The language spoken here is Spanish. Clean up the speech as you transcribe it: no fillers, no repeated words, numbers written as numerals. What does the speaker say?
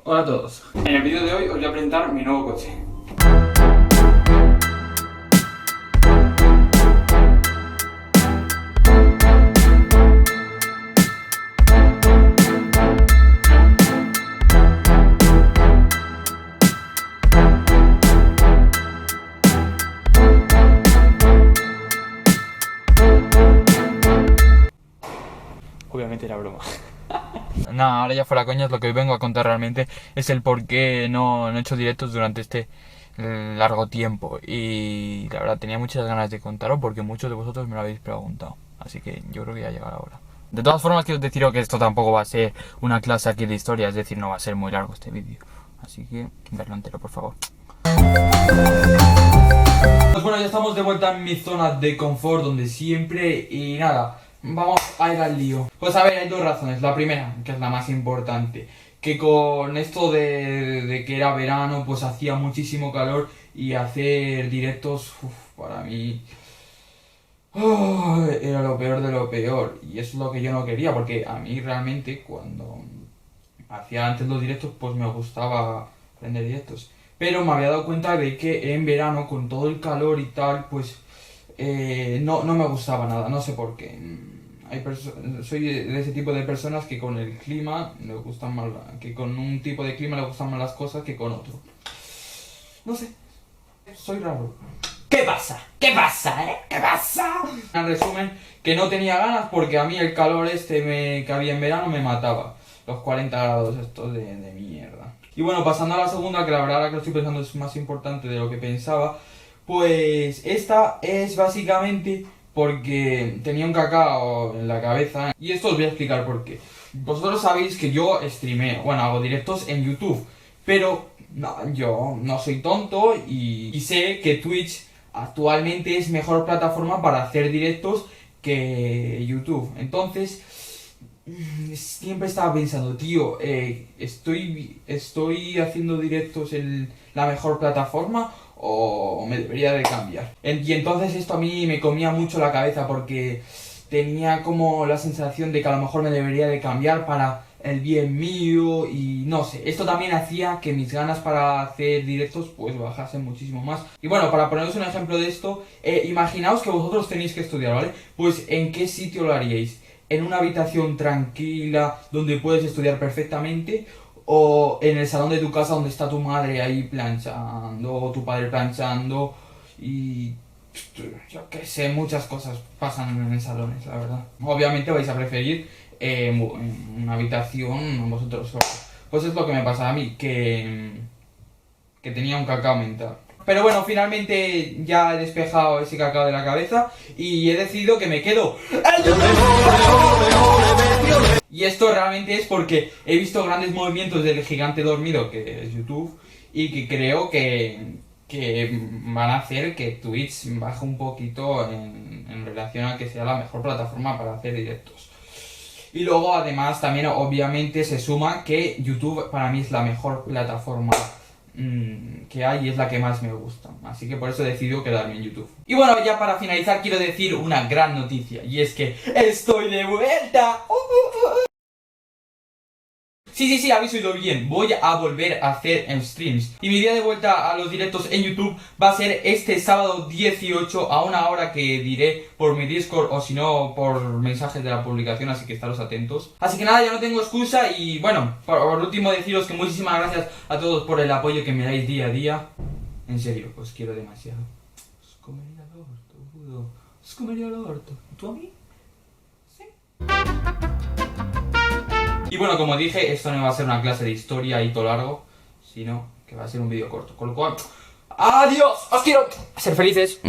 Hola a todos. En el vídeo de hoy os voy a presentar mi nuevo coche. Obviamente era broma. Nada, ahora ya fuera coñas, lo que hoy vengo a contar realmente es el por qué no he hecho directos durante este largo tiempo. Y la verdad tenía muchas ganas de contaros porque muchos de vosotros me lo habéis preguntado. Así que yo creo que ya ha llegado la hora. De todas formas quiero deciros que esto tampoco va a ser una clase aquí de historia, es decir, no va a ser muy largo este vídeo. Así que verlo entero, por favor. Pues bueno, ya estamos de vuelta en mi zona de confort donde siempre y nada, vamos a ir al lío. Pues a ver, hay dos razones. La primera, que es la más importante, que con esto de que era verano, pues hacía muchísimo calor y hacer directos, para mí era lo peor de lo peor. Y eso es lo que yo no quería, porque a mí realmente cuando hacía antes los directos, pues me gustaba aprender directos. Pero me había dado cuenta de que en verano, con todo el calor y tal, pues no me gustaba nada, no sé por qué. Soy de ese tipo de personas que con el clima le gustan más, que con un tipo de clima le gustan más las cosas que con otro. No sé, soy raro. ¿Qué pasa? ¿Qué pasa, ¿Qué pasa? En resumen, que no tenía ganas porque a mí el calor que había en verano me mataba. Los 40 grados estos de mierda. Y bueno, pasando a la segunda, que la verdad ahora que lo estoy pensando es más importante de lo que pensaba. Pues esta es básicamente porque tenía un cacao en la cabeza. Y esto os voy a explicar por qué. Vosotros sabéis que yo streameo, bueno, hago directos en YouTube. Pero no, yo no soy tonto y sé que Twitch actualmente es mejor plataforma para hacer directos que YouTube. Entonces, siempre estaba pensando, tío, ¿estoy haciendo directos en la mejor plataforma o me debería de cambiar? Y entonces esto a mí me comía mucho la cabeza porque tenía como la sensación de que a lo mejor me debería de cambiar para el bien mío y no sé, esto también hacía que mis ganas para hacer directos pues bajasen muchísimo más. Y bueno, para poneros un ejemplo de esto, imaginaos que vosotros tenéis que estudiar, ¿vale? Pues ¿en qué sitio lo haríais? ¿En una habitación tranquila donde puedes estudiar perfectamente? ¿O en el salón de tu casa donde está tu madre ahí planchando o tu padre planchando? Y yo qué sé, muchas cosas pasan en salones, la verdad. Obviamente vais a preferir una habitación vosotros solos. Pues es lo que me pasa a mí, que tenía un cacao mental. Pero bueno, finalmente ya he despejado ese cacao de la cabeza y he decidido que me quedo. Y esto realmente es porque he visto grandes movimientos del gigante dormido que es YouTube y que creo que van a hacer que Twitch baje un poquito en relación a que sea la mejor plataforma para hacer directos. Y luego además también obviamente se suma que YouTube para mí es la mejor plataforma que hay y es la que más me gusta. Así que por eso he decidido quedarme en YouTube. Y bueno, ya para finalizar quiero decir una gran noticia y es que estoy de vuelta. Sí, habéis oído bien, voy a volver a hacer streams. Y mi día de vuelta a los directos en YouTube va a ser este sábado 18 a una hora que diré por mi Discord o si no por mensajes de la publicación, así que estaros atentos. Así que nada, ya no tengo excusa y bueno, por último deciros que muchísimas gracias a todos por el apoyo que me dais día a día. En serio, os quiero demasiado. Os comería el orto, boludo. Os comería el orto. ¿Tú a mí? Sí. Y bueno, como dije, esto no va a ser una clase de historia y todo largo, sino que va a ser un vídeo corto. Con lo cual, ¡adiós! ¡Os quiero! ¡Ser felices!